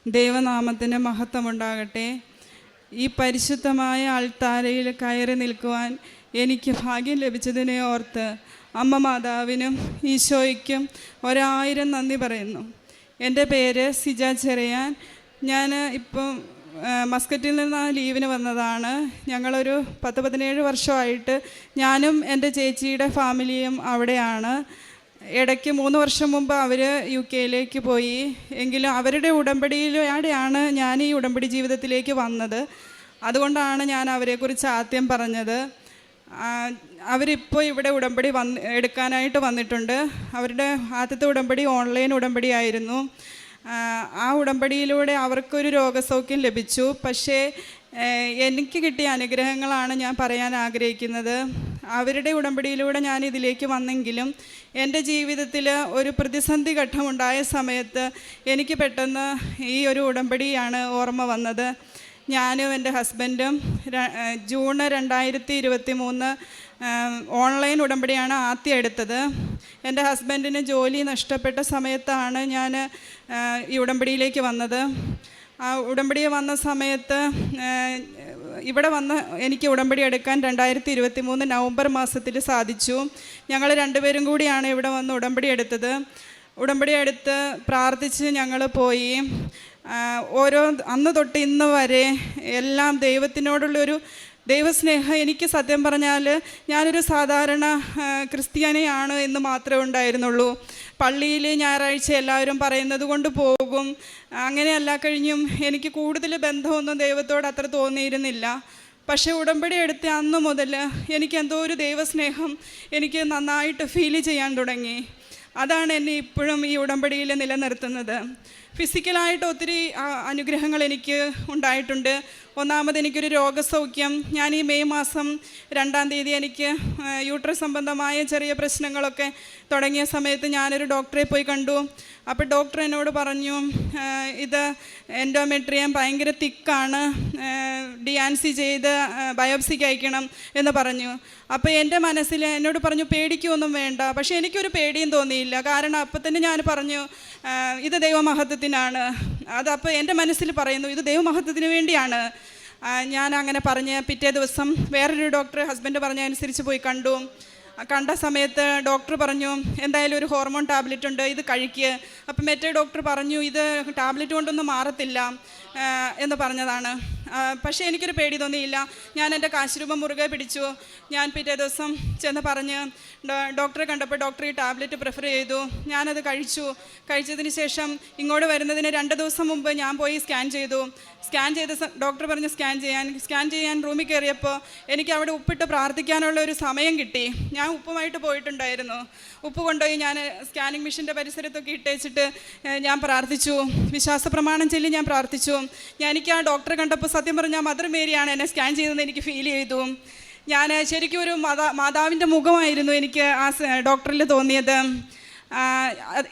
ദൈവനാമത്തിന് മഹത്വമുണ്ടാകട്ടെ. ഈ പരിശുദ്ധമായ അൾത്താരയിൽ കയറി നിൽക്കുവാൻ എനിക്ക് ഭാഗ്യം ലഭിച്ചതിനെ ഓർത്ത് അമ്മ മാതാവിനും ഈശോയ്ക്കും 1000 നന്ദി പറയുന്നു. എൻ്റെ പേര് സിജ ചെറിയാൻ. ഞാൻ ഇപ്പം മസ്കറ്റിൽ നിന്ന് ലീവിന് വന്നതാണ്. ഞങ്ങളൊരു 10-17 വർഷമായിട്ട് ഞാനും എൻ്റെ ചേച്ചിയുടെ ഫാമിലിയും അവിടെയാണ്. ഇടയ്ക്ക് 3 വർഷം മുമ്പ് അവർ UK പോയി. എങ്കിലും അവരുടെ ഉടമ്പടിയിലൂടെയാണ് ഞാൻ ഈ ഉടമ്പടി ജീവിതത്തിലേക്ക് വന്നത്. അതുകൊണ്ടാണ് ഞാൻ അവരെക്കുറിച്ച് ആദ്യം പറഞ്ഞത്. അവരിപ്പോൾ ഇവിടെ ഉടമ്പടി എടുക്കാനായിട്ട് വന്നിട്ടുണ്ട്. അവരുടെ ആദ്യത്തെ ഉടമ്പടി ഓൺലൈൻ ഉടമ്പടി ആയിരുന്നു. ആ ഉടമ്പടിയിലൂടെ അവർക്കൊരു രോഗസൗഖ്യം ലഭിച്ചു. പക്ഷേ എനിക്ക് കിട്ടിയ അനുഗ്രഹങ്ങളാണ് ഞാൻ പറയാൻ ആഗ്രഹിക്കുന്നത്. അവരുടെ ഉടമ്പടിയിലൂടെ ഞാൻ ഇതിലേക്ക് വന്നെങ്കിലും എൻ്റെ ജീവിതത്തിൽ ഒരു പ്രതിസന്ധി ഘട്ടമുണ്ടായ സമയത്ത് എനിക്ക് പെട്ടെന്ന് ഈ ഒരു ഉടമ്പടിയാണ് ഓർമ്മ വന്നത്. ഞാനും എൻ്റെ ഹസ്ബൻഡും ജൂൺ 2023 ഓൺലൈൻ ഉടമ്പടിയാണ് ആദ്യം എടുത്തത്. എൻ്റെ ഹസ്ബൻഡിന് ജോലി നഷ്ടപ്പെട്ട സമയത്താണ് ഞാൻ ഈ ഉടമ്പടിയിലേക്ക് വന്നത്. ആ ഉടമ്പടി വന്ന സമയത്ത് ഇവിടെ വന്ന് എനിക്ക് ഉടമ്പടി എടുക്കാൻ 2023 നവംബർ മാസത്തിൽ സാധിച്ചു. ഞങ്ങൾ 2 പേരും കൂടിയാണ് ഇവിടെ വന്ന് ഉടമ്പടി എടുത്തത്. ഉടമ്പടി എടുത്ത് പ്രാർത്ഥിച്ച് ഞങ്ങൾ പോയി. അന്ന് തൊട്ട് ഇന്ന് വരെ എല്ലാം ദൈവത്തിനോടുള്ളൊരു ദൈവസ്നേഹം എനിക്ക് സത്യം പറഞ്ഞാൽ ഞാനൊരു സാധാരണ ക്രിസ്ത്യാനിയാണ് എന്ന് മാത്രമേ ഉണ്ടായിരുന്നുള്ളൂ. പള്ളിയിൽ ഞായറാഴ്ച എല്ലാവരും പറയുന്നത് കൊണ്ട് പോകും. അങ്ങനെയല്ല കഴിഞ്ഞും എനിക്ക് കൂടുതൽ ബന്ധമൊന്നും ദൈവത്തോട് അത്ര തോന്നിയിരുന്നില്ല. പക്ഷേ ഉടമ്പടി എടുത്ത അന്ന് മുതൽ എനിക്ക് എന്തോ ഒരു ദൈവസ്നേഹം എനിക്ക് നന്നായിട്ട് ഫീൽ ചെയ്യാൻ തുടങ്ങി. അതാണ് എന്നെ ഇപ്പോഴും ഈ ഉടമ്പടിയിൽ നിലനിർത്തുന്നത്. ഫിസിക്കലായിട്ട് ഒത്തിരി അനുഗ്രഹങ്ങൾ എനിക്ക് ഉണ്ടായിട്ടുണ്ട്. ഒന്നാമത് എനിക്കൊരു രോഗസൗഖ്യം. ഞാൻ ഈ മെയ് മാസം 2-ാം തീയതി എനിക്ക് യൂട്രസ് സംബന്ധമായ ചെറിയ പ്രശ്നങ്ങളൊക്കെ തുടങ്ങിയ സമയത്ത് ഞാനൊരു ഡോക്ടറെ പോയി കണ്ടു. അപ്പോൾ ഡോക്ടർ എന്നോട് പറഞ്ഞു, ഇത് എൻഡോമെട്രിയം ഭയങ്കര തിക്കാണ്, DNC ചെയ്ത് ബയോപ്സിക്ക് അയക്കണം എന്ന് പറഞ്ഞു. അപ്പോൾ എൻ്റെ മനസ്സിൽ എന്നോട് പറഞ്ഞു പേടിക്കൊന്നും വേണ്ട. പക്ഷേ എനിക്കൊരു പേടിയും തോന്നിയില്ല. കാരണം അപ്പം തന്നെ ഞാൻ പറഞ്ഞു ഇത് ദൈവമഹത്വത്തിനാണ്. അതപ്പോൾ എൻ്റെ മനസ്സിൽ പറയുന്നു ഇത് ദൈവമഹത്വത്തിന് വേണ്ടിയാണ്. ഞാൻ അങ്ങനെ പറഞ്ഞ് പിറ്റേ ദിവസം വേറൊരു ഡോക്ടർ ഹസ്ബൻഡ് പറഞ്ഞ അനുസരിച്ച് പോയി കണ്ടു. കണ്ട സമയത്ത് ഡോക്ടർ പറഞ്ഞു എന്തായാലും ഒരു ഹോർമോൺ ടാബ്ലറ്റ് ഉണ്ട്, ഇത് കഴിക്കുക. അപ്പം മറ്റേ ഡോക്ടർ പറഞ്ഞു ഇത് ടാബ്ലറ്റ് കൊണ്ടൊന്നും മാറത്തില്ല എന്ന് പറഞ്ഞതാണ്. പക്ഷേ എനിക്കൊരു പേടി തോന്നിയില്ല. ഞാൻ എൻ്റെ കാശുരൂപം മുറുകെ പിടിച്ചു. ഞാൻ പിറ്റേ ദിവസം ചെന്ന് പറഞ്ഞ് ഡോക്ടറെ കണ്ടപ്പോൾ ഡോക്ടർ ഈ ടാബ്ലറ്റ് പ്രിഫർ ചെയ്തു. ഞാനത് കഴിച്ചതിന് ശേഷം ഇങ്ങോട്ട് വരുന്നതിന് 2 ദിവസം മുമ്പ് ഞാൻ പോയി സ്കാൻ ചെയ്തു. സ്കാൻ ചെയ്ത ഡോക്ടർ പറഞ്ഞ് സ്കാൻ ചെയ്യാൻ റൂമിൽ കയറിയപ്പോൾ എനിക്ക് അവിടെ ഉപ്പിട്ട് പ്രാർത്ഥിക്കാനുള്ള ഒരു സമയം കിട്ടി. ഞാൻ ഉപ്പുമായിട്ട് പോയിട്ടുണ്ടായിരുന്നു. ഉപ്പ് കൊണ്ടുപോയി ഞാൻ സ്കാനിങ് മെഷീൻ്റെ പരിസരത്തൊക്കെ ഇട്ടേച്ചിട്ട് ഞാൻ പ്രാർത്ഥിച്ചു. വിശ്വാസ പ്രമാണം ചൊല്ലി ഞാൻ പ്രാർത്ഥിച്ചു. എനിക്ക് ആ ഡോക്ടറെ കണ്ടപ്പോൾ സത്യം പറഞ്ഞാൽ മദർ മേരിയാണ് എന്നെ സ്കാൻ ചെയ്തതെന്ന് എനിക്ക് ഫീൽ ചെയ്തു. ഞാൻ ശരിക്കും ഒരു മാതാവിൻ്റെ മുഖമായിരുന്നു എനിക്ക് ആ ഡോക്ടറിൽ തോന്നിയത്.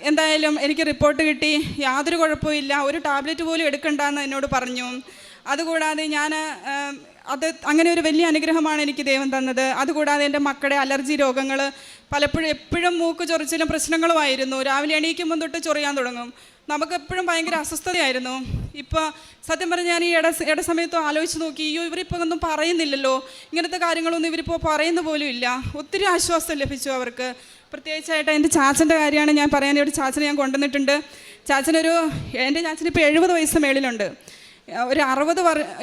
എന്തായാലും എനിക്ക് റിപ്പോർട്ട് കിട്ടി, യാതൊരു കുഴപ്പമില്ല, ഒരു ടാബ്ലറ്റ് പോലും എടുക്കണ്ടെന്ന് എന്നോട് പറഞ്ഞു. അതുകൂടാതെ അത് അങ്ങനെ ഒരു വലിയ അനുഗ്രഹമാണ് എനിക്ക് ദൈവം തന്നത്. അതുകൂടാതെ എൻ്റെ മക്കളുടെ അലർജി രോഗങ്ങൾ എപ്പോഴും മൂക്ക് ചൊറിച്ചിലും പ്രശ്നങ്ങളുമായിരുന്നു. രാവിലെ എണീക്കുമ്പോൾ തൊട്ട് ചൊറിയാൻ തുടങ്ങും. നമുക്ക് എപ്പോഴും ഭയങ്കര അസ്വസ്ഥതയായിരുന്നു. ഇപ്പോൾ സത്യം പറഞ്ഞാൽ ഞാൻ ഈ ഇട സമയത്ത് ആലോചിച്ച് നോക്കി, ഇവരിപ്പോൾ ഒന്നും പറയുന്നില്ലല്ലോ, ഇങ്ങനത്തെ കാര്യങ്ങളൊന്നും ഇവരിപ്പോൾ പറയുന്ന പോലും ഇല്ല. ഒത്തിരി ആശ്വാസം ലഭിച്ചു അവർക്ക്. പ്രത്യേകിച്ചായിട്ട് എൻ്റെ ചാച്ചൻ്റെ കാര്യമാണ് ഞാൻ പറയാൻ. ഇവിടെ ചാച്ചനെ ഞാൻ കൊണ്ടുവന്നിട്ടുണ്ട്. എൻ്റെ ചാച്ചന് ഇപ്പോൾ 70 വയസ്സ് മേളിലുണ്ട്. ഒരു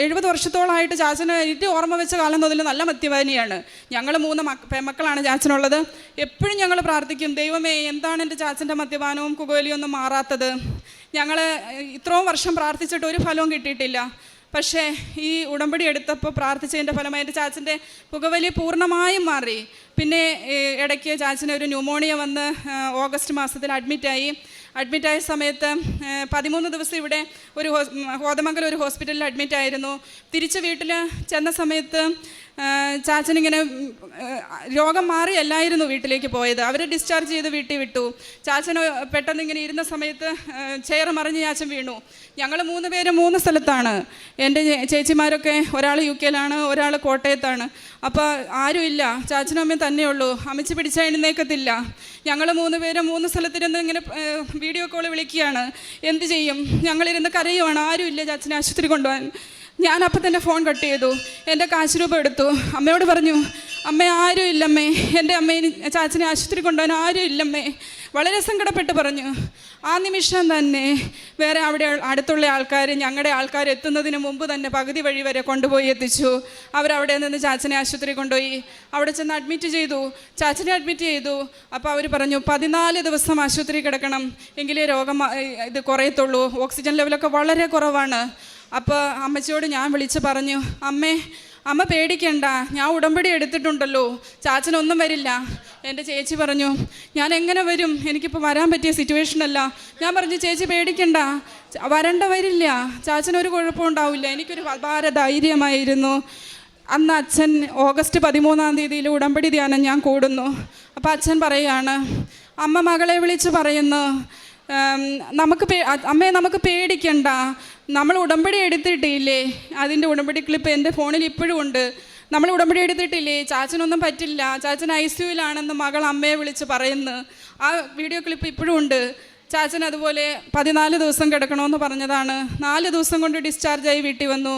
70 വർഷത്തോളമായിട്ട് ചാച്ചന് എനിക്ക് ഓർമ്മ വെച്ച കാലം മുതൽ നല്ല മദ്യപാനിയാണ്. ഞങ്ങൾ 3 പെൺമക്കളാണ് ചാച്ചനുള്ളത്. എപ്പോഴും ഞങ്ങൾ പ്രാർത്ഥിക്കും, ദൈവമേ എന്താണ് എൻ്റെ ചാച്ചൻ്റെ മദ്യപാനവും പുകവലിയൊന്നും മാറാത്തത്. ഞങ്ങൾ ഇത്രയും വർഷം പ്രാർത്ഥിച്ചിട്ട് ഒരു ഫലവും കിട്ടിയിട്ടില്ല. പക്ഷേ ഈ ഉടമ്പടി എടുത്തപ്പോൾ പ്രാർത്ഥിച്ചതിൻ്റെ ഫലമായി എൻ്റെ ചാച്ചൻ്റെ പുകവലി പൂർണ്ണമായും മാറി. പിന്നെ ഇടയ്ക്ക് ചാച്ചന് ഒരു ന്യൂമോണിയ വന്ന് ഓഗസ്റ്റ് മാസത്തിൽ അഡ്മിറ്റായ സമയത്ത് 13 ദിവസം ഇവിടെ ഒരു കോതമംഗലം ഒരു ഹോസ്പിറ്റലിൽ അഡ്മിറ്റായിരുന്നു. തിരിച്ച് വീട്ടിൽ ചെന്ന സമയത്ത് ചാച്ചനിങ്ങനെ രോഗം മാറിയല്ലായിരുന്നു വീട്ടിലേക്ക് പോയത്. അവർ ഡിസ്ചാർജ് ചെയ്ത് വീട്ടിൽ വിട്ടു. ചാച്ചന് പെട്ടെന്ന് ഇങ്ങനെ ഇരുന്ന സമയത്ത് ചെയർ മറിഞ്ഞ് ചാച്ചൻ വീണു. ഞങ്ങൾ 3 പേരും 3 സ്ഥലത്താണ്. എൻ്റെ ചേച്ചിമാരൊക്കെ ഒരാൾ UK-യിലാണ്, ഒരാൾ കോട്ടയത്താണ്. അപ്പോൾ ആരുമില്ല, ചാച്ചനും അമ്മയും തന്നെയുള്ളൂ. അമ്മച്ചി പിടിച്ചാൽ എഴുന്നേക്കത്തില്ല. ഞങ്ങൾ 3 പേരും 3 സ്ഥലത്തിരുന്ന് ഇങ്ങനെ വീഡിയോ കോൾ വിളിക്കുകയാണ്. എന്ത് ചെയ്യും? ഞങ്ങളിരുന്ന് കരയുവാണ്, ആരുമില്ല ചാച്ചനെ ആശുപത്രി കൊണ്ടുപോകാൻ. ഞാൻ അപ്പം തന്നെ ഫോൺ കട്ട് ചെയ്തു. എൻ്റെ കാശ് രൂപ എടുത്തു. അമ്മയോട് പറഞ്ഞു, അമ്മ ആരും ഇല്ലമ്മേ, എൻ്റെ അമ്മയെ ചാച്ചനെ ആശുപത്രി കൊണ്ടുപോകാൻ ആരും ഇല്ലമ്മേ. വളരെ സങ്കടപ്പെട്ട് പറഞ്ഞു. ആ നിമിഷം തന്നെ വേറെ അവിടെ അടുത്തുള്ള ആൾക്കാർ, ഞങ്ങളുടെ ആൾക്കാർ എത്തുന്നതിന് മുമ്പ് തന്നെ പകുതി വഴി വരെ കൊണ്ടുപോയി എത്തിച്ചു. അവരവിടെ നിന്ന് ചാച്ചനെ ആശുപത്രി കൊണ്ടുപോയി. അവിടെ ചെന്ന് അഡ്മിറ്റ് ചെയ്തു. ചാച്ചനെ അഡ്മിറ്റ് ചെയ്തു. അപ്പോൾ അവർ പറഞ്ഞു 14 ദിവസം ആശുപത്രി കിടക്കണം, എങ്കിലേ രോഗം ഇത് കുറയത്തുള്ളൂ. ഓക്സിജൻ ലെവലൊക്കെ വളരെ കുറവാണ്. അപ്പോൾ അമ്മച്ചിയോട് ഞാൻ വിളിച്ച് പറഞ്ഞു, അമ്മ പേടിക്കണ്ട, ഞാൻ ഉടമ്പടി എടുത്തിട്ടുണ്ടല്ലോ, ചാച്ചനൊന്നും വരില്ല. എൻ്റെ ചേച്ചി പറഞ്ഞു, ഞാൻ എങ്ങനെ വരും, എനിക്കിപ്പോൾ വരാൻ പറ്റിയ സിറ്റുവേഷനല്ല. ഞാൻ പറഞ്ഞു, ചേച്ചി പേടിക്കണ്ട, വരില്ല, ചാച്ചനൊരു കുഴപ്പമുണ്ടാവില്ല. എനിക്കൊരു അപാര ധൈര്യമായിരുന്നു. അന്ന് അച്ഛൻ ഓഗസ്റ്റ് 13-ാം തീയതിയിൽ ഉടമ്പടി ധ്യാനം ഞാൻ കൂടുന്നു. അപ്പോൾ അച്ഛൻ പറയുകയാണ്, അമ്മ മകളെ വിളിച്ച് പറയുന്നു, നമുക്ക് പേടിക്കണ്ട, നമ്മൾ ഉടമ്പടി എടുത്തിട്ടില്ലേ. അതിൻ്റെ ഉടമ്പടി ക്ലിപ്പ് എൻ്റെ ഫോണിൽ ഇപ്പോഴും ഉണ്ട്. നമ്മൾ ഉടമ്പടി എടുത്തിട്ടില്ലേ, ചാച്ചനൊന്നും പറ്റില്ല, ചാച്ചൻ ICUവിലാണെന്ന് മകൾ അമ്മയെ വിളിച്ച് പറയുന്നു. ആ വീഡിയോ ക്ലിപ്പ് ഇപ്പോഴും ഉണ്ട്. ചാച്ചൻ അതുപോലെ 14 ദിവസം കിടക്കണമെന്ന് പറഞ്ഞതാണ്. 4 ദിവസം കൊണ്ട് ഡിസ്ചാർജായി വീട്ടിൽ വന്നു.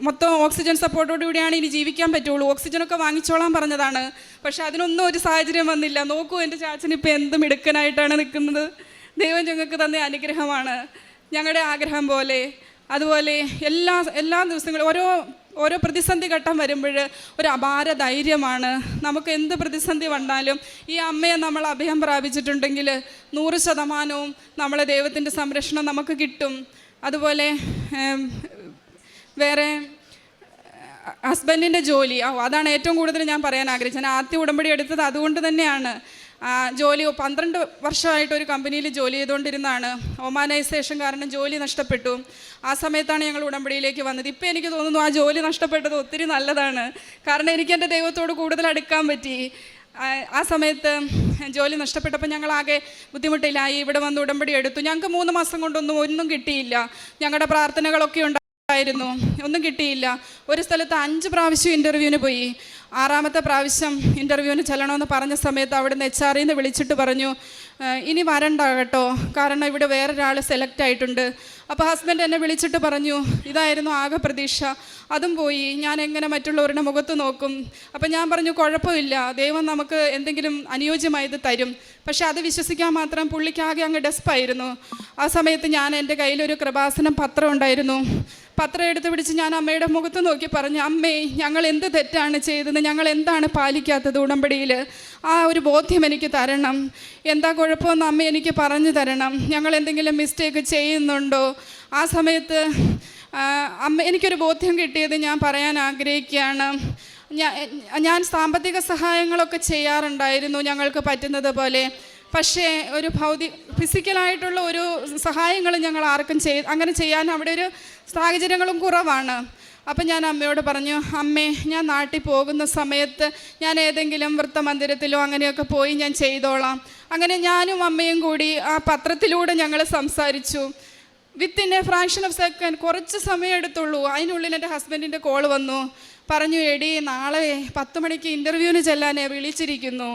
മൊത്തം ഓക്സിജൻ സപ്പോർട്ടോടു കൂടിയാണ് ഇനി ജീവിക്കാൻ പറ്റുള്ളൂ. ഓക്സിജനൊക്കെ വാങ്ങിച്ചോളാൻ പറഞ്ഞതാണ്. പക്ഷെ അതിനൊന്നും ഒരു സാഹചര്യം വന്നില്ല. നോക്കൂ, എൻ്റെ ചാച്ചൻ ഇപ്പോൾ എന്തും മിടുക്കനായിട്ടാണ് നിൽക്കുന്നത്. ദൈവം ഞങ്ങൾക്ക് തന്ന അനുഗ്രഹമാണ്. ഞങ്ങളുടെ ആഗ്രഹം പോലെ അതുപോലെ എല്ലാ ദിവസങ്ങളും ഓരോ പ്രതിസന്ധി ഘട്ടം വരുമ്പോൾ ഒരു അപാര ധൈര്യമാണ്. നമുക്ക് എന്ത് പ്രതിസന്ധി വന്നാലും ഈ അമ്മയെ നമ്മൾ അഭയം പ്രാപിച്ചിട്ടുണ്ടെങ്കിൽ 100% നമ്മളെ ദൈവത്തിൻ്റെ സംരക്ഷണം നമുക്ക് കിട്ടും. അതുപോലെ വേറെ ഹസ്ബൻഡിൻ്റെ ജോലി, അതാണ് ഏറ്റവും കൂടുതൽ ഞാൻ പറയാൻ ആഗ്രഹിച്ചത്. ഞാൻ ആദ്യം ഉടമ്പടി എടുത്തത് അതുകൊണ്ട് തന്നെയാണ്. ജോലി 12 വർഷമായിട്ട് ഒരു കമ്പനിയിൽ ജോലി ചെയ്തുകൊണ്ടിരുന്നതാണ്. ഒമാനൈസേഷൻ കാരണം ജോലി നഷ്ടപ്പെട്ടു. ആ സമയത്താണ് ഞങ്ങൾ ഉടമ്പടിയിലേക്ക് വന്നത്. ഇപ്പോൾ എനിക്ക് തോന്നുന്നു ആ ജോലി നഷ്ടപ്പെട്ടത് ഒത്തിരി നല്ലതാണ്. കാരണം എനിക്ക് എൻ്റെ ദൈവത്തോട് കൂടുതൽ അടുക്കാൻ പറ്റി. ആ സമയത്ത് ജോലി നഷ്ടപ്പെട്ടപ്പോൾ ഞങ്ങളാകെ ബുദ്ധിമുട്ടിലായി. ഇവിടെ വന്ന് ഉടമ്പടി എടുത്തു. ഞങ്ങൾക്ക് 3 മാസം കൊണ്ടൊന്നും കിട്ടിയില്ല. ഞങ്ങളുടെ പ്രാർത്ഥനകളൊക്കെ ഉണ്ടായിരുന്നു, ഒന്നും കിട്ടിയില്ല. ഒരു സ്ഥലത്ത് 5 പ്രാവശ്യം ഇൻ്റർവ്യൂവിന് പോയി. 6ാമത്തെ പ്രാവശ്യം ഇൻ്റർവ്യൂവിന് ചെല്ലണമെന്ന് പറഞ്ഞ സമയത്ത് അവിടുന്ന് HR-ൽ നിന്ന് വിളിച്ചിട്ട് പറഞ്ഞു, ഇനി വരണ്ട കേട്ടോ, കാരണം ഇവിടെ വേറൊരാൾ സെലക്ട് ആയിട്ടുണ്ട്. അപ്പോൾ ഹസ്ബൻഡ് എന്നെ വിളിച്ചിട്ട് പറഞ്ഞു, ഇതായിരുന്നു ആകെ പ്രതീക്ഷ, അതും പോയി, ഞാൻ എങ്ങനെ മറ്റുള്ളവരുടെ മുഖത്ത് നോക്കും. അപ്പം ഞാൻ പറഞ്ഞു, കുഴപ്പമില്ല, ദൈവം നമുക്ക് എന്തെങ്കിലും അനുയോജ്യമായത് തരും. പക്ഷെ അത് വിശ്വസിക്കാൻ മാത്രം പുള്ളിക്കാകെ അങ്ങ് ഡെസ്പായിരുന്നു. ആ സമയത്ത് ഞാൻ എൻ്റെ കയ്യിലൊരു കൃപാസനം പത്രം ഉണ്ടായിരുന്നു. പത്രം എടുത്ത് പിടിച്ച് ഞാൻ അമ്മയുടെ മുഖത്ത് നോക്കി പറഞ്ഞു, അമ്മേ, ഞങ്ങൾ എന്ത് തെറ്റാണ് ചെയ്തത്, ഞങ്ങൾ എന്താണ് പാലിക്കാത്തത് ഉടമ്പടിയിൽ, ആ ഒരു ബോധ്യം എനിക്ക് തരണം. എന്താ കുഴപ്പമെന്ന് അമ്മ എനിക്ക് പറഞ്ഞു തരണം. ഞങ്ങൾ എന്തെങ്കിലും മിസ്റ്റേക്ക് ചെയ്യുന്നുണ്ടോ? ആ സമയത്ത് എനിക്കൊരു ബോധ്യം കിട്ടിയത് ഞാൻ പറയാൻ ആഗ്രഹിക്കുകയാണ്. ഞാൻ സാമ്പത്തിക സഹായങ്ങളൊക്കെ ചെയ്യാറുണ്ടായിരുന്നു ഞങ്ങൾക്ക് പറ്റുന്നത് പോലെ. പക്ഷേ ഒരു ഫിസിക്കലായിട്ടുള്ള ഒരു സഹായങ്ങൾ ഞങ്ങൾ ആർക്കും അങ്ങനെ ചെയ്യാൻ അവിടെ ഒരു സാഹചര്യങ്ങളും കുറവാണ്. അപ്പം ഞാൻ അമ്മയോട് പറഞ്ഞു, അമ്മേ, ഞാൻ നാട്ടിൽ പോകുന്ന സമയത്ത് ഞാൻ ഏതെങ്കിലും വൃത്തമന്ദിരത്തിലോ അങ്ങനെയൊക്കെ പോയി ഞാൻ ചെയ്തോളാം. അങ്ങനെ ഞാനും അമ്മയും കൂടി ആ പത്രത്തിലൂടെ ഞങ്ങൾ സംസാരിച്ചു. Within A fraction of second, കുറച്ച് സമയം എടുത്തുള്ളൂ. അതിനുള്ളിൽ എൻ്റെ ഹസ്ബൻഡിൻ്റെ കോൾ വന്നു. പറഞ്ഞു, എടി, നാളെ 10 മണിക്ക് ഇൻ്റർവ്യൂവിന് ചെല്ലാനേ വിളിച്ചിരിക്കുന്നു.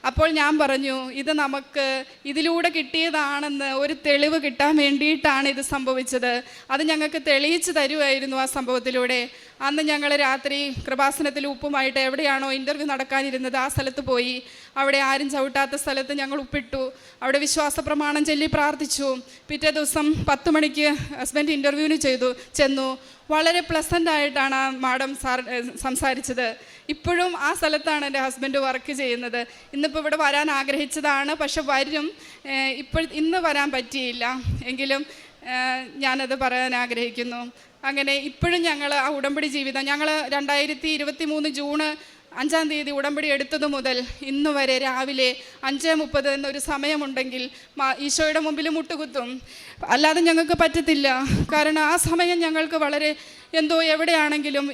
അപ്പോൾ ഞാൻ പറഞ്ഞു, ഇത് നമുക്ക് ഇതിലൂടെ കിട്ടിയതാണെന്ന് ഒരു തെളിവ് കിട്ടാൻ വേണ്ടിയിട്ടാണ് ഇത് സംഭവിച്ചത്. അത് ഞങ്ങൾക്ക് തെളിയിച്ച് തരുമായിരുന്നു ആ സംഭവത്തിലൂടെ. അന്ന് ഞങ്ങൾ രാത്രി കൃപാസനത്തിൽ ഉപ്പുമായിട്ട് എവിടെയാണോ ഇൻ്റർവ്യൂ നടക്കാനിരുന്നത് ആ സ്ഥലത്ത് പോയി. അവിടെ ആരും ചവിട്ടാത്ത സ്ഥലത്ത് ഞങ്ങൾ ഉപ്പിട്ടു. അവിടെ വിശ്വാസ പ്രമാണം ചൊല്ലി പ്രാർത്ഥിച്ചു. പിറ്റേ ദിവസം 10 മണിക്ക് ഹസ്ബൻഡ് ഇൻ്റർവ്യൂവിന് ചെന്നു. വളരെ പ്ലസൻ്റ് ആയിട്ടാണ് ആ മാഡം സംസാരിച്ചത്. ഇപ്പോഴും ആ സ്ഥലത്താണ് എൻ്റെ ഹസ്ബൻഡ് വർക്ക് ചെയ്യുന്നത്. ഇന്നിപ്പോൾ ഇവിടെ വരാൻ ആഗ്രഹിച്ചതാണ്, പക്ഷെ വരും. ഇന്ന് വരാൻ പറ്റിയില്ല. എങ്കിലും ഞാനത് പറയാൻ ആഗ്രഹിക്കുന്നു. അങ്ങനെ ഇപ്പോഴും ഞങ്ങൾ ആ ഉടമ്പടി ജീവിതം, ഞങ്ങൾ 2023 ജൂൺ 5-ാം തീയതി ഉടമ്പടി എടുത്തത് മുതൽ ഇന്ന് വരെ രാവിലെ 5:30 എന്നൊരു സമയമുണ്ടെങ്കിൽ ഈശോയുടെ മുമ്പിൽ മുട്ടുകുത്തും. അല്ലാതെ ഞങ്ങൾക്ക് പറ്റത്തില്ല. കാരണം ആ സമയം ഞങ്ങൾക്ക് വളരെ എന്തോ എവിടെയാണെങ്കിലും,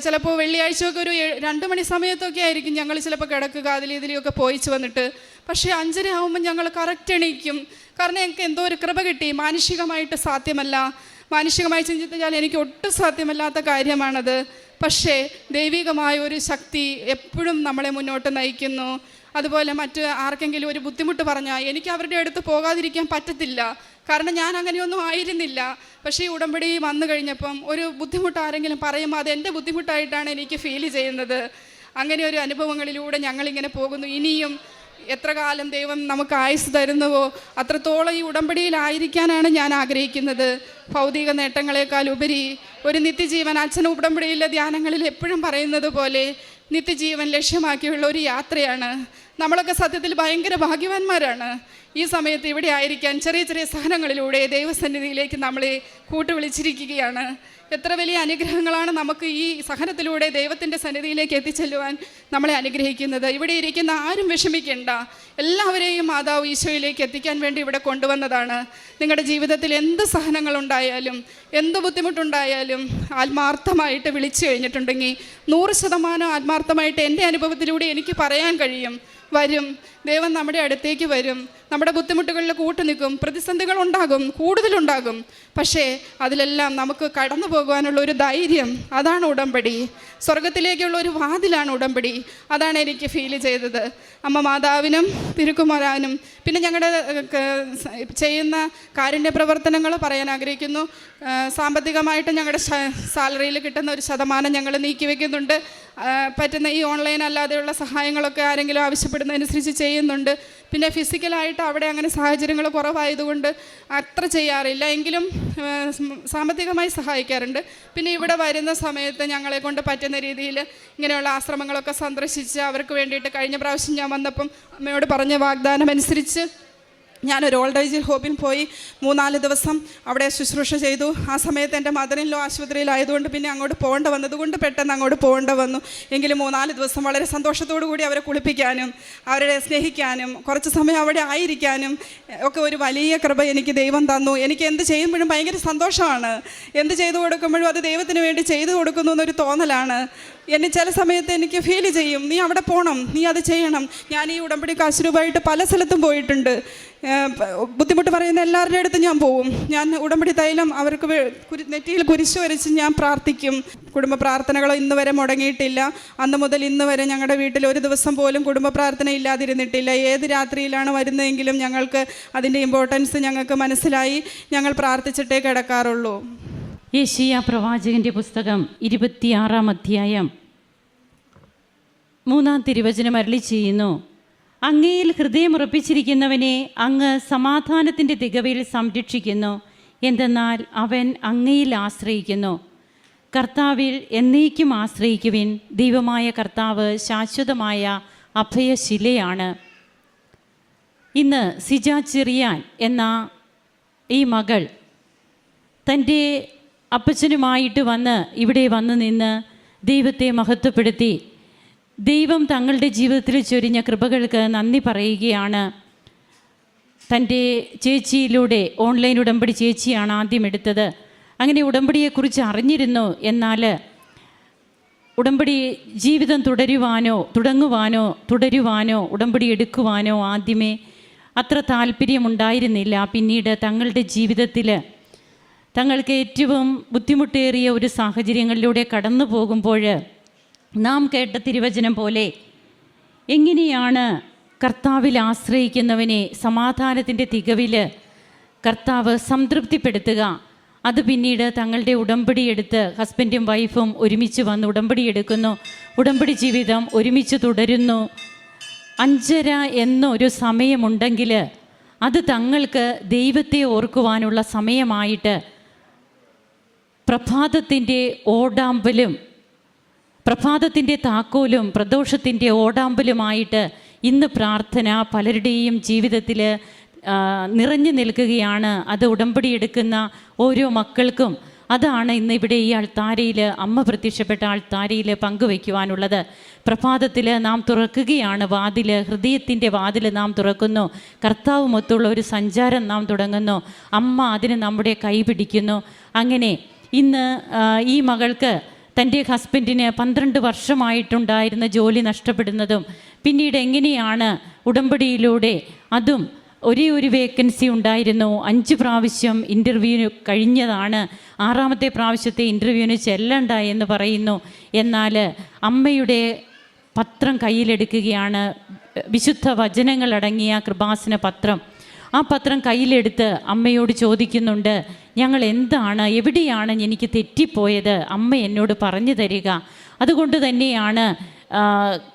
ചിലപ്പോൾ വെള്ളിയാഴ്ചയൊക്കെ ഒരു 2 മണി സമയത്തൊക്കെ ആയിരിക്കും ഞങ്ങൾ ചിലപ്പോൾ കിടക്കുക, ഇതിലൊക്കെ പോയിച്ച് വന്നിട്ട്. പക്ഷേ 5:30 ആകുമ്പോൾ ഞങ്ങൾ കറക്റ്റ് എണീക്കും. കാരണം ഞങ്ങൾക്ക് എന്തോ ഒരു കൃപ കിട്ടി. മാനുഷികമായിട്ട് സാധ്യമല്ല. മാനുഷികമായി ചിന്തിച്ചാൽ എനിക്ക് ഒട്ടും സാധ്യമല്ലാത്ത കാര്യമാണത്. പക്ഷേ ദൈവികമായ ഒരു ശക്തി എപ്പോഴും നമ്മളെ മുന്നോട്ട് നയിക്കുന്നു. അതുപോലെ മറ്റ് ആർക്കെങ്കിലും ഒരു ബുദ്ധിമുട്ട് പറഞ്ഞാൽ എനിക്ക് അവരുടെ അടുത്ത് പോകാതിരിക്കാൻ പറ്റത്തില്ല. കാരണം ഞാൻ അങ്ങനെയൊന്നും ആയിരുന്നില്ല. പക്ഷേ ഈ ഉടമ്പടി വന്നു കഴിഞ്ഞപ്പം ഒരു ബുദ്ധിമുട്ട് ആരെങ്കിലും പറയുമ്പോൾ അത് എൻ്റെ ബുദ്ധിമുട്ടായിട്ടാണ് എനിക്ക് ഫീൽ ചെയ്യുന്നത്. അങ്ങനെ ഒരു അനുഭവങ്ങളിലൂടെ ഞങ്ങളിങ്ങനെ പോകുന്നു. ഇനിയും എത്ര കാലം ദൈവം നമുക്ക് ആയുസ് തരുന്നുവോ അത്രത്തോളം ഈ ഉടമ്പടിയിലായിരിക്കാനാണ് ഞാൻ ആഗ്രഹിക്കുന്നത്. ഭൗതിക നേട്ടങ്ങളെക്കാൾ ഉപരി ഒരു നിത്യജീവൻ, അച്ഛൻ ഉടമ്പടിയിലെ ധ്യാനങ്ങളിൽ എപ്പോഴും പറയുന്നത് പോലെ നിത്യജീവൻ ലക്ഷ്യമാക്കിയുള്ള ഒരു യാത്രയാണ്. നമ്മളൊക്കെ സത്യത്തിൽ ഭയങ്കര ഭാഗ്യവാന്മാരാണ്. ഈ സമയത്ത് ഇവിടെ ആയിരിക്കാൻ ചെറിയ ചെറിയ സഹനങ്ങളിലൂടെ ദൈവസന്നിധിയിലേക്ക് നമ്മളെ കൂട്ടുവിളിച്ചിരിക്കുകയാണ്. എത്ര വലിയ അനുഗ്രഹങ്ങളാണ് നമുക്ക് ഈ സഹനത്തിലൂടെ ദൈവത്തിൻ്റെ സന്നിധിയിലേക്ക് എത്തിച്ചെല്ലുവാൻ നമ്മളെ അനുഗ്രഹിക്കുന്നത്. ഇവിടെ ഇരിക്കുന്ന ആരും വിഷമിക്കേണ്ട, എല്ലാവരെയും മാതാവ് ഈശോയിലേക്ക് എത്തിക്കാൻ വേണ്ടി ഇവിടെ കൊണ്ടുവന്നതാണ്. നിങ്ങളുടെ ജീവിതത്തിൽ എന്ത് സഹനങ്ങളുണ്ടായാലും എന്ത് ബുദ്ധിമുട്ടുണ്ടായാലും ആത്മാർത്ഥമായിട്ട് വിളിച്ചു കഴിഞ്ഞിട്ടുണ്ടെങ്കിൽ 100% ആത്മാർത്ഥമായിട്ട് എൻ്റെ അനുഭവത്തിലൂടെ എനിക്ക് പറയാൻ കഴിയും. വരും, ദൈവം നമ്മുടെ അടുത്തേക്ക് വരും. നമ്മുടെ ബുദ്ധിമുട്ടുകളിൽ കൂട്ടു നിൽക്കും. പ്രതിസന്ധികൾ ഉണ്ടാകും, കൂടുതലുണ്ടാകും. പക്ഷേ അതിലെല്ലാം നമുക്ക് കടന്നു പോകുവാനുള്ള ഒരു ധൈര്യം, അതാണ് ഉടമ്പടി. സ്വർഗത്തിലേക്കുള്ള ഒരു വാതിലാണ് ഉടമ്പടി. അതാണ് എനിക്ക് ഫീൽ ചെയ്തത്. അമ്മ മാതാവിനും തിരുക്കുമാരാനും പിന്നെ ഞങ്ങളുടെ ചെയ്യുന്ന കാരുണ്യ പ്രവർത്തനങ്ങൾ പറയാൻ ആഗ്രഹിക്കുന്നു. സാമ്പത്തികമായിട്ട് ഞങ്ങളുടെ സാലറിയിൽ കിട്ടുന്ന ഒരു ശതമാനം ഞങ്ങൾ നീക്കി വയ്ക്കുന്നുണ്ട്. പറ്റുന്ന ഈ ഓൺലൈൻ അല്ലാതെയുള്ള സഹായങ്ങളൊക്കെ ആരെങ്കിലും ആവശ്യപ്പെടുന്നതനുസരിച്ച് ചെയ്യുന്നുണ്ട്. പിന്നെ ഫിസിക്കലായിട്ട് അവിടെ അങ്ങനെ സാഹചര്യങ്ങൾ കുറവായതുകൊണ്ട് അത്ര ചെയ്യാറില്ല, എങ്കിലും സാമ്പത്തികമായി സഹായിക്കാറുണ്ട്. പിന്നെ ഇവിടെ വരുന്ന സമയത്ത് ഞങ്ങളെ കൊണ്ട് പറ്റുന്ന രീതിയിൽ ഇങ്ങനെയുള്ള ആശ്രമങ്ങളൊക്കെ സന്ദർശിച്ച് അവർക്ക് വേണ്ടിയിട്ട് കഴിഞ്ഞ പ്രാവശ്യം ഞാൻ വന്നപ്പം അമ്മയോട് പറഞ്ഞ വാഗ്ദാനം അനുസരിച്ച് ഞാനൊരു ഓൾഡ് ഏജ് ഹോമിൽ പോയി 3-4 ദിവസം അവിടെ ശുശ്രൂഷ ചെയ്തു. ആ സമയത്ത് എൻ്റെ മദറിൻലോ ആശുപത്രിയിലായതുകൊണ്ട് പിന്നെ അങ്ങോട്ട് പോകേണ്ട വന്നതുകൊണ്ട് പെട്ടെന്ന് അങ്ങോട്ട് പോകേണ്ട വന്നു. എങ്കിലും 3-4 ദിവസം വളരെ സന്തോഷത്തോടു കൂടി അവരെ കുളിപ്പിക്കാനും അവരെ സ്നേഹിക്കാനും കുറച്ച് സമയം അവിടെ ആയിരിക്കാനും ഒക്കെ ഒരു വലിയ കൃപ എനിക്ക് ദൈവം തന്നു. എനിക്ക് എന്ത് ചെയ്യുമ്പോഴും ഭയങ്കര സന്തോഷമാണ്. എന്ത് ചെയ്തു കൊടുക്കുമ്പോഴും അത് ദൈവത്തിന് വേണ്ടി ചെയ്തു കൊടുക്കുന്നു എന്നൊരു തോന്നലാണ്. എന്നെ ചില സമയത്ത് എനിക്ക് ഫീൽ ചെയ്യും, നീ അവിടെ പോകണം, നീ അത് ചെയ്യണം. ഞാൻ ഈ ഉടമ്പടി കാശുരൂപമായിട്ട് പല സ്ഥലത്തും പോയിട്ടുണ്ട്. ബുദ്ധിമുട്ട് പറയുന്ന എല്ലാവരുടെ അടുത്ത് ഞാൻ പോവും. ഞാൻ ഉടമ്പടി തൈലം അവർക്ക് നെറ്റിയിൽ കുരിശ് വരച്ച് ഞാൻ പ്രാർത്ഥിക്കും. കുടുംബ പ്രാർത്ഥനകളോ ഇന്ന് വരെ മുടങ്ങിയിട്ടില്ല. അന്ന് മുതൽ ഇന്ന് വരെ ഞങ്ങളുടെ വീട്ടിൽ ഒരു ദിവസം പോലും കുടുംബ പ്രാർത്ഥന ഇല്ലാതിരുന്നിട്ടില്ല. ഏത് രാത്രിയിലാണ് വരുന്നതെങ്കിലും ഞങ്ങൾക്ക് അതിൻ്റെ ഇമ്പോർട്ടൻസ് ഞങ്ങൾക്ക് മനസ്സിലായി. ഞങ്ങൾ പ്രാർത്ഥിച്ചിട്ടേ കിടക്കാറുള്ളൂ. യെശയ്യാ പ്രവാചകന്റെ പുസ്തകം 26-ാം അധ്യായം 3-ാം തിരുവചനം അരുളി ചെയ്യുന്നു: അങ്ങയിൽ ഹൃദയമുറപ്പിച്ചിരിക്കുന്നവനെ അങ്ങ് സമാധാനത്തിൻ്റെ തികവിൽ സംരക്ഷിക്കുന്നു. എന്തെന്നാൽ അവൻ അങ്ങയിൽ ആശ്രയിക്കുന്നു. കർത്താവിൽ എന്നേക്കും ആശ്രയിക്കുവിൻ. ദൈവമായ കർത്താവ് ശാശ്വതമായ അഭയശിലയാണ്. ഇന്ന് സിജ ചെറിയാൻ എന്ന ഈ മകൾ തൻ്റെ അപ്പച്ചനുമായിട്ട് ഇവിടെ വന്ന് നിന്ന് ദൈവത്തെ മഹത്വപ്പെടുത്തി ദൈവം തങ്ങളുടെ ജീവിതത്തിൽ ചൊരിഞ്ഞ കൃപകൾക്ക് നന്ദി പറയുകയാണ്. തൻ്റെ ചേച്ചിയിലൂടെ ഓൺലൈൻ ഉടമ്പടി ചേച്ചിയാണ് ആദ്യം എടുത്തത്. അങ്ങനെ ഉടമ്പടിയെക്കുറിച്ച് അറിഞ്ഞിരുന്നു. എന്നാൽ ഉടമ്പടി ജീവിതം തുടരുവാനോ ഉടമ്പടി എടുക്കുവാനോ ആദ്യമേ അത്ര താല്പര്യമുണ്ടായിരുന്നില്ല. പിന്നീട് തങ്ങളുടെ ജീവിതത്തിൽ തങ്ങൾക്ക് ഏറ്റവും ബുദ്ധിമുട്ടേറിയ ഒരു സാഹചര്യങ്ങളിലൂടെ കടന്നു പോകുമ്പോൾ നാം കേട്ട തിരുവചനം പോലെ എങ്ങനെയാണ് കർത്താവിൽ ആശ്രയിക്കുന്നവനെ സമാധാനത്തിൻ്റെ തികവിൽ കർത്താവ് സംതൃപ്തിപ്പെടുത്തുക. അത് പിന്നീട് തങ്ങളുടെ ഉടമ്പടി എടുത്ത് ഹസ്ബൻഡും വൈഫും ഒരുമിച്ച് വന്ന് ഉടമ്പടി എടുക്കുന്നു. ഉടമ്പടി ജീവിതം ഒരുമിച്ച് തുടരുന്നു. 5:30 എന്നൊരു സമയമുണ്ടെങ്കിൽ അത് തങ്ങൾക്ക് ദൈവത്തെ ഓർക്കുവാനുള്ള സമയമായിട്ട് പ്രഭാതത്തിൻ്റെ താക്കോലും പ്രദോഷത്തിൻ്റെ ഓടാമ്പലുമായിട്ട് ഇന്ന് പ്രാർത്ഥന പലരുടെയും ജീവിതത്തിൽ നിറഞ്ഞു നിൽക്കുകയാണ്. അത് ഉടമ്പടി എടുക്കുന്ന ഓരോ മക്കൾക്കും അതാണ് ഇന്ന് ഇവിടെ ഈ അൾത്താരയിൽ, അമ്മ പ്രത്യക്ഷപ്പെട്ട അൾത്താരയിൽ പങ്കുവയ്ക്കുവാനുള്ളത്. പ്രഭാതത്തിൽ നാം തുറക്കുകയാണ് വാതിൽ, ഹൃദയത്തിൻ്റെ വാതിൽ നാം തുറക്കുന്നു. കർത്താവുമൊത്തുള്ള ഒരു സഞ്ചാരം നാം തുടങ്ങുന്നു. അമ്മ അതിന് നമ്മുടെ കൈ പിടിക്കുന്നു. അങ്ങനെ ഇന്ന് ഈ മകൾക്ക് തൻ്റെ ഹസ്ബൻഡിന് 12 വർഷമായിട്ടുണ്ടായിരുന്ന ജോലി നഷ്ടപ്പെടുന്നതും പിന്നീട് എങ്ങനെയാണ് ഉടമ്പടിയിലൂടെ അതും ഒരേ ഒരു വേക്കൻസി ഉണ്ടായിരുന്നു. 5 പ്രാവശ്യം ഇൻ്റർവ്യൂവിന് കഴിഞ്ഞതാണ്. 6ാമത്തെ പ്രാവശ്യത്തെ ഇൻ്റർവ്യൂവിന് ചെല്ലണ്ട എന്ന് പറയുന്നു. എന്നാൽ അമ്മയുടെ പത്രം കയ്യിലെടുക്കുകയാണ്, വിശുദ്ധ വചനങ്ങളടങ്ങിയ കൃപാസന പത്രം. ആ പത്രം കയ്യിലെടുത്ത് അമ്മയോട് ചോദിക്കുന്നുണ്ട്, ഞങ്ങൾ എന്താണ്, എവിടെയാണ് എനിക്ക് തെറ്റിപ്പോയത്, അമ്മ എന്നോട് പറഞ്ഞു തരിക. അതുകൊണ്ട് തന്നെയാണ്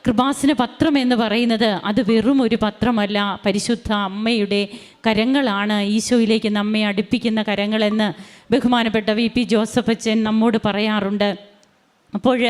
കൃപാസന പത്രം എന്ന് പറയുന്നത് അത് വെറും ഒരു പത്രമല്ല, പരിശുദ്ധ അമ്മയുടെ കരങ്ങളാണ്, ഈശോയിലേക്ക് നമ്മെ അടുപ്പിക്കുന്ന കരങ്ങളെന്ന് ബഹുമാനപ്പെട്ട VP ജോസഫ് അച്ഛൻ നമ്മോട് പറയാറുണ്ട്. അപ്പോൾ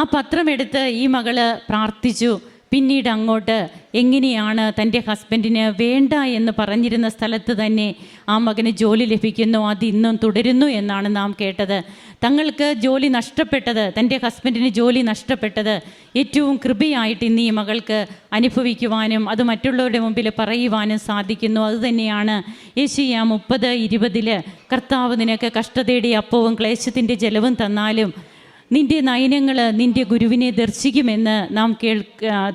ആ പത്രമെടുത്ത് ഈ മകള് പ്രാർത്ഥിച്ചു. പിന്നീട് അങ്ങോട്ട് എങ്ങനെയാണ് തൻ്റെ ഹസ്ബൻഡിന് വേണ്ട എന്ന് പറഞ്ഞിരുന്ന സ്ഥലത്ത് തന്നെ ആ മകന് ജോലി ലഭിക്കുന്നു. അത് ഇന്നും തുടരുന്നു എന്നാണ് നാം കേട്ടത്. തങ്ങൾക്ക് ജോലി നഷ്ടപ്പെട്ടത്, തൻ്റെ ഹസ്ബൻഡിന് ജോലി നഷ്ടപ്പെട്ടത് ഏറ്റവും കൃപയായിട്ട് ഇന്ന് ഈ മകൾക്ക് അനുഭവിക്കുവാനും അത് മറ്റുള്ളവരുടെ മുമ്പിൽ പറയുവാനും സാധിക്കുന്നു. അതുതന്നെയാണ് യെശയ്യാ 30:20 കർത്താവ് നിനക്ക് കഷ്ടതയുടെ അപ്പവും ക്ലേശത്തിൻ്റെ ജലവും തന്നാലും നിൻ്റെ നയനങ്ങൾ നിൻ്റെ ഗുരുവിനെ ദർശിക്കുമെന്ന് നാം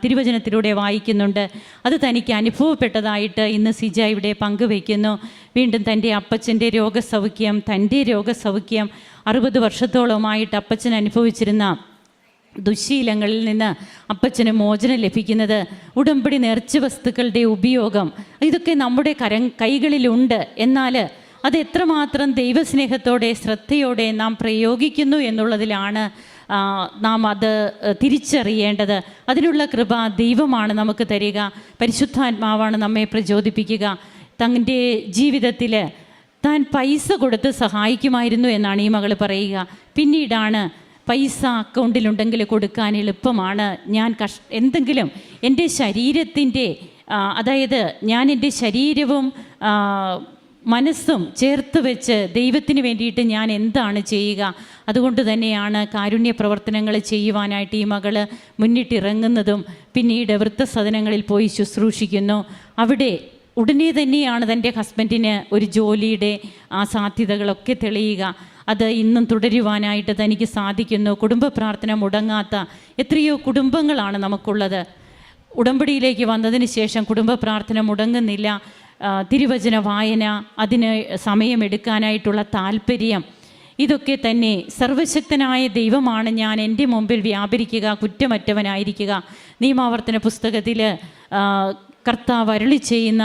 തിരുവചനത്തിലൂടെ വായിക്കുന്നുണ്ട്. അത് തനിക്ക് അനുഭവപ്പെട്ടതായിട്ട് ഇന്ന് സിജ ഇവിടെ പങ്കുവയ്ക്കുന്നു. വീണ്ടും തൻ്റെ അപ്പച്ചൻ്റെ രോഗസൗഖ്യം, തൻ്റെ രോഗസൗഖ്യം 60 വർഷത്തോളമായിട്ട് അപ്പച്ചൻ അനുഭവിച്ചിരുന്ന ദുശ്ശീലങ്ങളിൽ നിന്ന് അപ്പച്ചന് മോചനം ലഭിക്കുന്നത്, ഉടമ്പടി നേർച്ച വസ്തുക്കളുടെ ഉപയോഗം, ഇതൊക്കെ നമ്മുടെ കൈകളിലുണ്ട്. എന്നാൽ അത് എത്രമാത്രം ദൈവസ്നേഹത്തോടെ ശ്രദ്ധയോടെ നാം പ്രയോഗിക്കുന്നു എന്നുള്ളതിലാണ് നാം അത് തിരിച്ചറിയേണ്ടത്. അതിനുള്ള കൃപ ദൈവമാണ് നമുക്ക് തരിക, പരിശുദ്ധാത്മാവാണ് നമ്മെ പ്രചോദിപ്പിക്കുക. തൻ്റെ ജീവിതത്തിൽ താൻ പൈസ കൊടുത്ത് സഹായിക്കുമായിരുന്നു എന്നാണ് ഈ മകൾ പറയുക. പിന്നീടാണ് പൈസ അക്കൗണ്ടിലുണ്ടെങ്കിൽ കൊടുക്കാൻ എളുപ്പമാണ്, ഞാൻ എന്തെങ്കിലും എൻ്റെ ശരീരത്തിൻ്റെ അതായത് ഞാൻ എൻ്റെ ശരീരവും മനസ്സും ചേർത്ത് വെച്ച് ദൈവത്തിന് വേണ്ടിയിട്ട് ഞാൻ എന്താണ് ചെയ്യുക. അതുകൊണ്ട് തന്നെയാണ് കാരുണ്യ പ്രവർത്തനങ്ങൾ ചെയ്യുവാനായിട്ട് ഈ മകൾ മുന്നിട്ടിറങ്ങുന്നതും പിന്നീട് വൃദ്ധസദനങ്ങളിൽ പോയി ശുശ്രൂഷിക്കുന്നു. അവിടെ ഉടനെ തന്നെയാണ് തൻ്റെ ഹസ്ബൻഡിന് ഒരു ജോലിയുടെ ആ സാധ്യതകളൊക്കെ തെളിയുക. അത് ഇന്നും തുടരുവാനായിട്ട് തനിക്ക് സാധിക്കുന്നു. കുടുംബ പ്രാർത്ഥന മുടങ്ങാത്ത എത്രയോ കുടുംബങ്ങളാണ് നമുക്കുള്ളത്. ഉടമ്പടിയിലേക്ക് വന്നതിന് ശേഷം കുടുംബ പ്രാർത്ഥന മുടങ്ങുന്നില്ല. തിരുവചന വായന, അതിന് സമയമെടുക്കാനായിട്ടുള്ള താല്പര്യം, ഇതൊക്കെ തന്നെ സർവശക്തനായ ദൈവമാണ് ഞാൻ എൻ്റെ മുമ്പിൽ വ്യാപരിക്കുക, കുറ്റമറ്റവനായിരിക്കുക. നിയമാവർത്തന പുസ്തകത്തിൽ കർത്താവ് അരുളി ചെയ്യുന്ന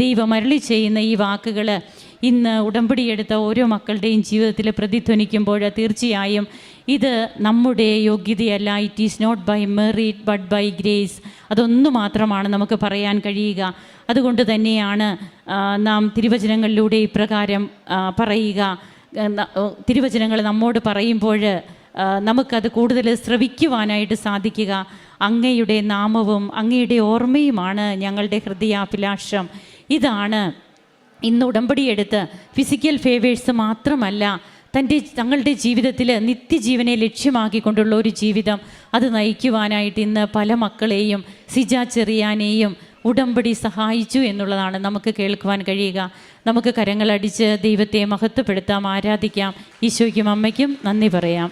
ദൈവം അരുളി ചെയ്യുന്ന ഈ വാക്കുകൾ ഇന്ന് ഉടമ്പടിയെടുത്ത ഓരോ മക്കളുടെയും ജീവിതത്തിൽ പ്രതിധ്വനിക്കുമ്പോൾ തീർച്ചയായും ഇത് നമ്മുടെ യോഗ്യതയല്ല, it is not by merit but by grace, അതൊന്നു മാത്രമാണ് നമുക്ക് പറയാൻ കഴിയുക. അതുകൊണ്ട് തന്നെയാണ് നാം തിരുവചനങ്ങളിലൂടെ ഇപ്രകാരം പറയുക. തിരുവചനങ്ങൾ നമ്മോട് പറയുമ്പോൾ നമുക്കത് കൂടുതൽ ശ്രവിക്കുവാനായിട്ട് സാധിക്കുക. അങ്ങയുടെ നാമവും അങ്ങയുടെ ഓർമ്മയുമാണ് ഞങ്ങളുടെ ഹൃദയാഭിലാഷം. ഇതാണ് ഇന്ന് ഉടമ്പടിയെടുത്ത് ഫിസിക്കൽ ഫേവേഴ്സ് മാത്രമല്ല, തങ്ങളുടെ ജീവിതത്തിൽ നിത്യജീവനെ ലക്ഷ്യമാക്കിക്കൊണ്ടുള്ള ഒരു ജീവിതം അത് നയിക്കുവാനായിട്ട് ഇന്ന് പല മക്കളെയും സിജ ചെറിയാനെയും ഉടമ്പടി സഹായിച്ചു എന്നുള്ളതാണ് നമുക്ക് കേൾക്കുവാൻ കഴിയുക. നമുക്ക് കരങ്ങളടിച്ച് ദൈവത്തെ മഹത്വപ്പെടുത്താം, ആരാധിക്കാം. ഈശോയ്ക്കും അമ്മയ്ക്കും നന്ദി പറയാം.